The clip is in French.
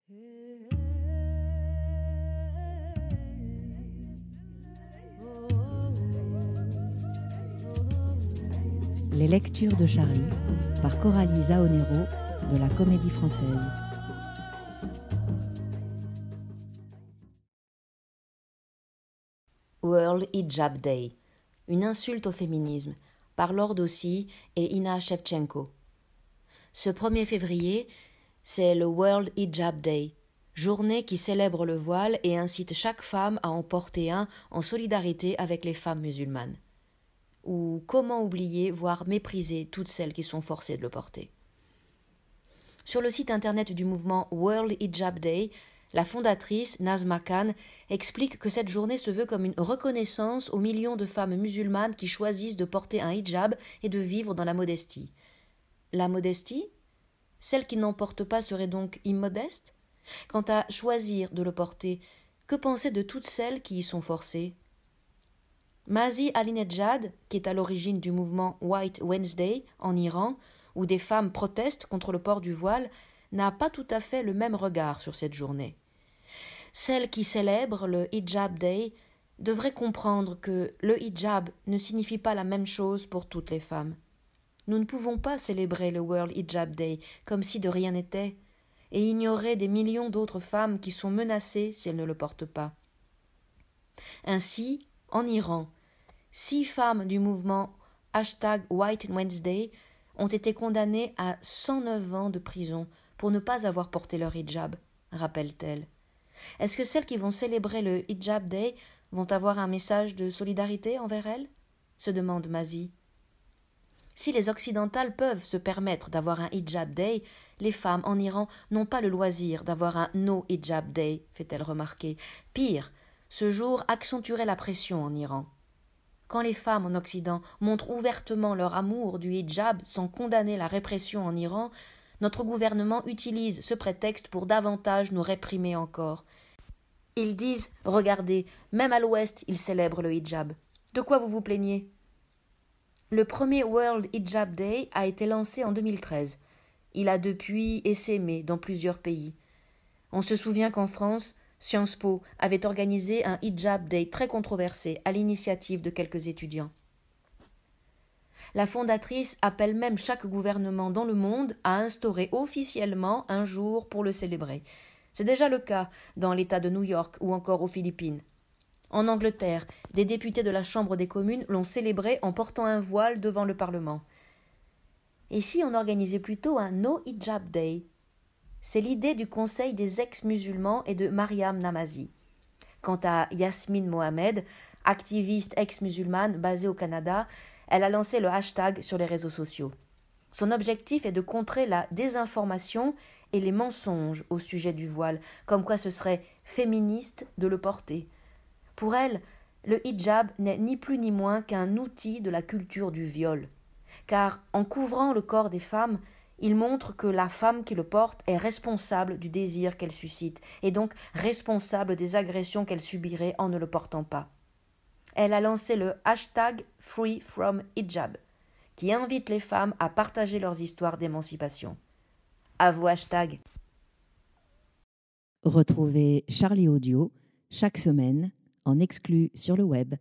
Les lectures de Charlie par Coralie Zaonero de la Comédie Française. World Hijab Day, une insulte au féminisme, par Laure Dossi et Ina Shevchenko. Ce 1er février, c'est le World Hijab Day, journée qui célèbre le voile et incite chaque femme à en porter un en solidarité avec les femmes musulmanes. Ou comment oublier, voire mépriser toutes celles qui sont forcées de le porter. Sur le site internet du mouvement World Hijab Day, la fondatrice, Nazma Khan, explique que cette journée se veut comme une reconnaissance aux millions de femmes musulmanes qui choisissent de porter un hijab et de vivre dans la modestie. La modestie ? Celle qui n'en porte pas serait donc immodeste ? Quant à choisir de le porter, que penser de toutes celles qui y sont forcées ? Masih Alinejad, qui est à l'origine du mouvement White Wednesday en Iran, où des femmes protestent contre le port du voile, n'a pas tout à fait le même regard sur cette journée. Celle qui célèbre le Hijab Day devrait comprendre que le hijab ne signifie pas la même chose pour toutes les femmes. Nous ne pouvons pas célébrer le World Hijab Day comme si de rien n'était, et ignorer des millions d'autres femmes qui sont menacées si elles ne le portent pas. Ainsi, en Iran, 6 femmes du mouvement #White Wednesday ont été condamnées à 109 ans de prison pour ne pas avoir porté leur hijab, rappelle-t-elle. Est-ce que celles qui vont célébrer le Hijab Day vont avoir un message de solidarité envers elles ? Se demande Masih. Si les occidentales peuvent se permettre d'avoir un Hijab Day, les femmes en Iran n'ont pas le loisir d'avoir un No Hijab Day, fait-elle remarquer. Pire, ce jour accentuerait la pression en Iran. Quand les femmes en Occident montrent ouvertement leur amour du hijab sans condamner la répression en Iran, notre gouvernement utilise ce prétexte pour davantage nous réprimer encore. Ils disent « Regardez, même à l'Ouest, ils célèbrent le hijab. De quoi vous vous plaignez ?» Le premier World Hijab Day a été lancé en 2013. Il a depuis essaimé dans plusieurs pays. On se souvient qu'en France, Sciences Po avait organisé un Hijab Day très controversé à l'initiative de quelques étudiants. La fondatrice appelle même chaque gouvernement dans le monde à instaurer officiellement un jour pour le célébrer. C'est déjà le cas dans l'État de New York ou encore aux Philippines. En Angleterre, des députés de la Chambre des communes l'ont célébré en portant un voile devant le Parlement. Et si on organisait plutôt un No Hijab Day ? C'est l'idée du Conseil des ex-musulmans et de Mariam Namazie. Quant à Yasmine Mohamed, activiste ex-musulmane basée au Canada, elle a lancé le hashtag sur les réseaux sociaux. Son objectif est de contrer la désinformation et les mensonges au sujet du voile, comme quoi ce serait féministe de le porter. Pour elle, le hijab n'est ni plus ni moins qu'un outil de la culture du viol. Car en couvrant le corps des femmes, il montre que la femme qui le porte est responsable du désir qu'elle suscite, et donc responsable des agressions qu'elle subirait en ne le portant pas. Elle a lancé le hashtag Free from Hijab, qui invite les femmes à partager leurs histoires d'émancipation. À vos hashtags. Retrouvez Charlie Audio chaque semaine en exclu sur le web.